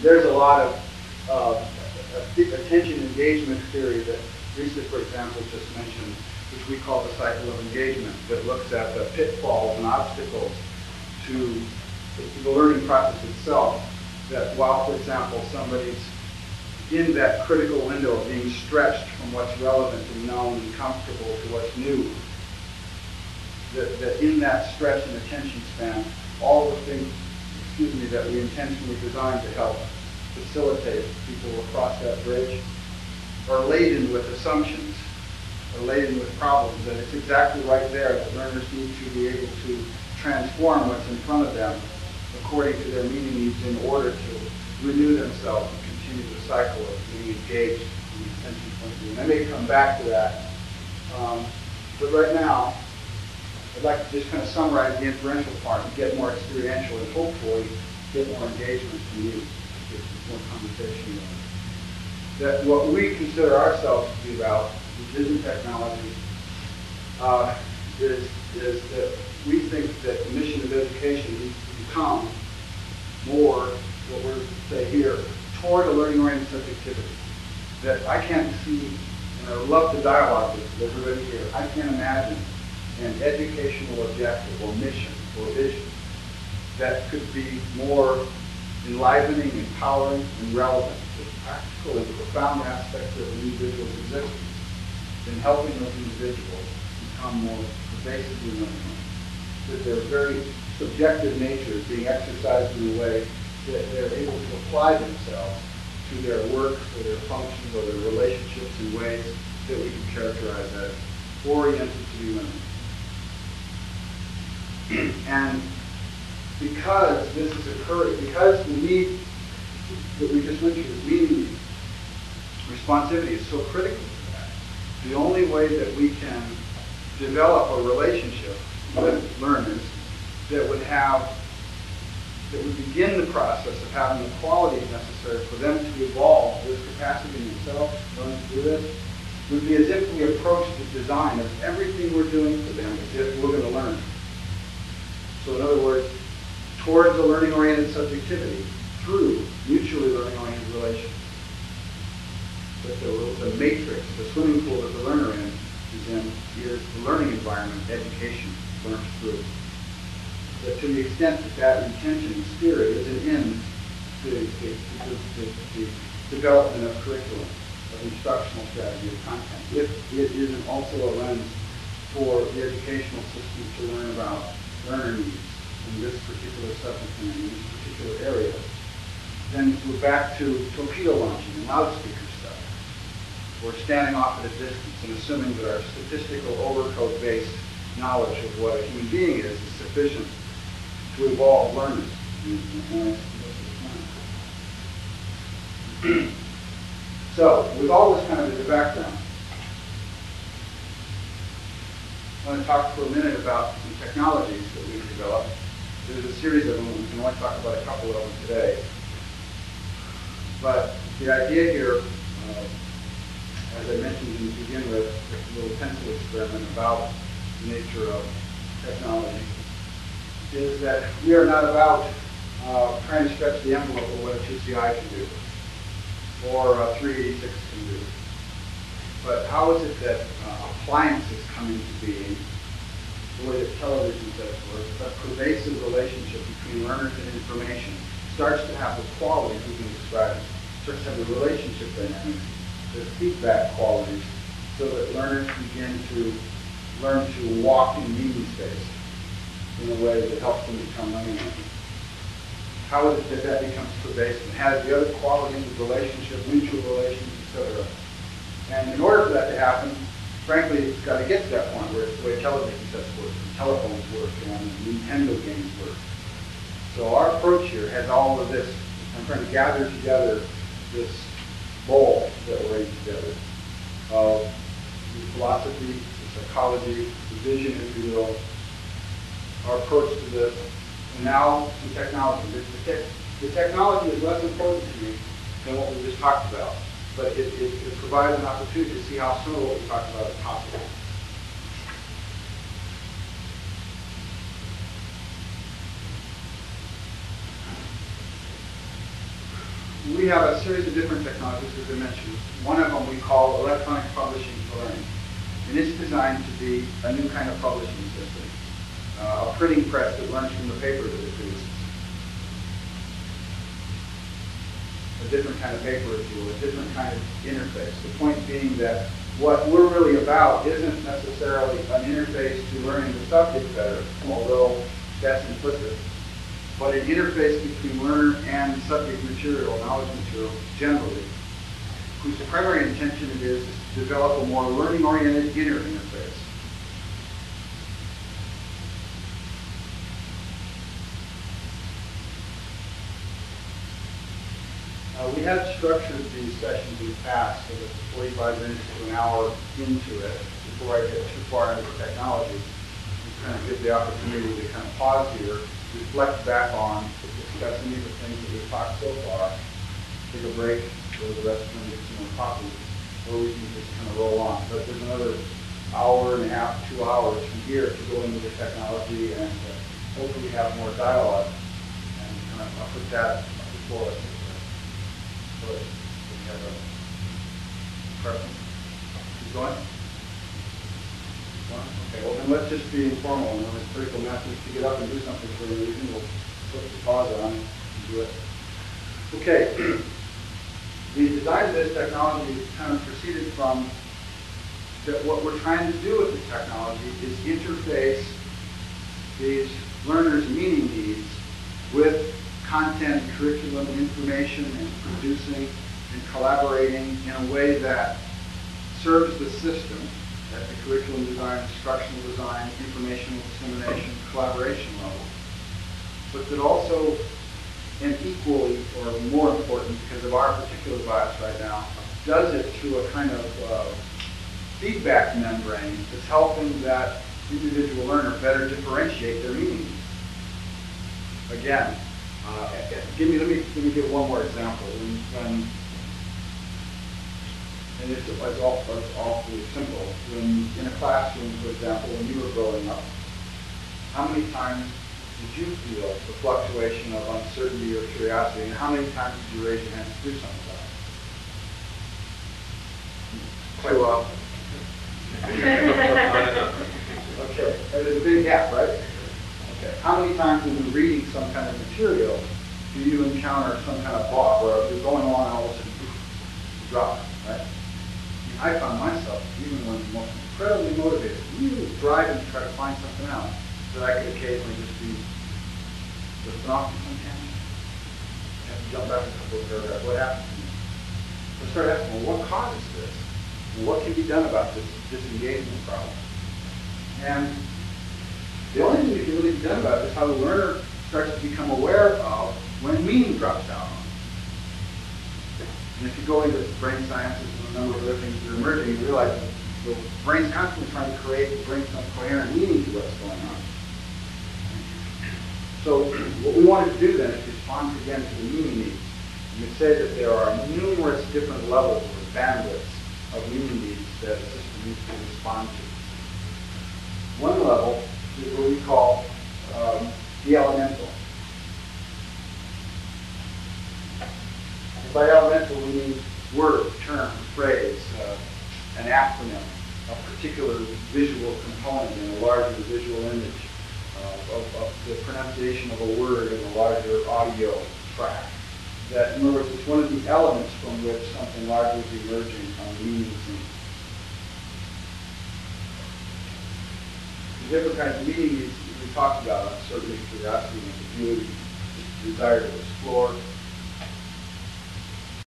there's a lot of attention engagement theory that Lisa, for example, just mentioned, which we call the cycle of engagement, that looks at the pitfalls and obstacles to the learning process itself. That while, for example, somebody's in that critical window of being stretched from what's relevant and known and comfortable to what's new, that in that stretch and attention span, all the things, that we intentionally designed to help facilitate people across that bridge are laden with assumptions, are laden with problems, and it's exactly right there that learners need to be able to transform what's in front of them according to their meaning needs in order to renew themselves and continue the cycle of being engaged from the attention point of view. And I may come back to that, but right now, I'd like to just kind of summarize the inferential part and get more experiential and hopefully get more engagement from you, get more conversation going. That what we consider ourselves to be about, which isn't technology, is that we think that the mission of education needs to become more, what we're say here, toward a learning-oriented subjectivity. That I can't see, and I love the dialogue with everybody here, I can't imagine an educational objective or mission or vision that could be more enlivening, empowering, and relevant to practical and profound aspects of an individual's existence than helping those individuals become more pervasively learning. That their very subjective natures being exercised in a way that they're able to apply themselves to their work or their functions or their relationships in ways that we can characterize as oriented to be learning. And because this is occurring, because the need that we just mentioned, meaning responsivity is so critical to that, the only way that we can develop a relationship with learners that would begin the process of having the qualities necessary for them to evolve this capacity in themselves, learn to do this, would be as if we approach the design of everything we're doing for them as if we're going to learn. So in other words, towards the learning-oriented subjectivity through mutually learning-oriented relations. But the matrix, the swimming pool that the learner is the learning environment education learns through. But to the extent that that intention and spirit isn't in the development of curriculum, of instructional strategy, of content, if it isn't also a lens for the educational system to learn about learner needs in this particular subject matter, in this particular area, then we're back to torpedo launching and loudspeaker stuff. We're standing off at a distance and assuming that our statistical overcoat-based knowledge of what a human being is sufficient to evolve learners. So, with all this kind of as a background, I want to talk for a minute about some technologies that we've developed. There's a series of them. We can only talk about a couple of them today. But the idea here, as I mentioned to begin with, a little pencil experiment about the nature of technology, is that we are not about trying to stretch the envelope of what a 2CI can do, or a 386 can do. But how is it that appliances come into being, the way that television sets work, a pervasive relationship between learners and information starts to have the qualities we can describe, starts to have the relationship dynamics, the feedback qualities, so that learners begin to learn to walk in meaning space in a way that helps them become learning. How is it that that becomes pervasive? It has the other qualities of relationship, mutual relations, etc. And in order for that to happen, frankly, it's got to get to that point where it's the way television sets work, and telephones work, and Nintendo games work. So our approach here has all of this. I'm trying to gather together this bowl that we're in together of the philosophy, the psychology, the vision, if you will, our approach to this, and now some technology. The technology is less important to me than what we just talked about, but it provides an opportunity to see how some of what we talked about is possible. we have a series of different technologies, as I mentioned. One of them we call electronic publishing for learning. And it's designed to be a new kind of publishing system, a printing press that learns from the paper that it produces. A different kind of paper, if you will, a different kind of interface. The point being that what we're really about isn't necessarily an interface to learning the subject better, although that's implicit, but an interface between learner and subject material, knowledge material, generally, whose primary intention it is to develop a more learning-oriented inner interface. We had structured these sessions in the past so that 45 minutes to an hour into it, before I get too far into the technology, we kind of give the opportunity to kind of pause here, reflect back on, discuss any of the things that we've talked so far, take a break, go to the restroom, get some more coffee, or we can just kind of roll on. But there's another hour and a half, 2 hours from here to go into the technology and hopefully have more dialogue. And kind of I'll put that before us. So we have a preference. Keep going? Keep going? Okay, well then let's just be informal. And when it's critical message to get up and do something for a reason, we'll put the pause on and do it. Okay. The design of this technology kind of proceeded from that what we're trying to do with the technology is interface these learners' meaning needs with content, curriculum, information, and producing and collaborating in a way that serves the system at the curriculum design, instructional design, informational dissemination, collaboration level, but that also, and equally or more important because of our particular bias right now, does it through a kind of feedback membrane that's helping that individual learner better differentiate their meanings. Again, let me give one more example. And it's awfully simple. When in a classroom, for example, when you were growing up, how many times did you feel the fluctuation of uncertainty or curiosity, and how many times did you raise your hand to do something about it? Quite well. Okay, there's a big gap, right? Okay, how many times when you're reading some kind of material do you encounter some kind of block where you're going along and all of a sudden, you drop it, right? I found myself, even when most incredibly motivated, really driving to try to find something out, that I could occasionally just be lifting off in some tangent. I have to jump back a couple of paragraphs. What happened to me? So I started asking, well, what causes this? And what can be done about this disengagement problem? And the only thing that can really be done about it is how the learner starts to become aware of when meaning drops out on them. And if you go into brain sciences and a number of other things that are emerging, you realize that the brain's constantly trying to bring some coherent meaning to what's going on. So what we wanted to do then is respond again to the meaning needs. And we say that there are numerous different levels or bandwidths of meaning needs that a system needs to respond to. One level is what we call the elemental. And by elemental we mean word, term, phrase, an acronym, a particular visual component in a larger visual image, of the pronunciation of a word in a larger audio track. That, in other words, it's one of the elements from which something larger is emerging on the meaning scene. The different kinds of meaning we talked about, uncertainty, curiosity, ambiguity, desire to explore,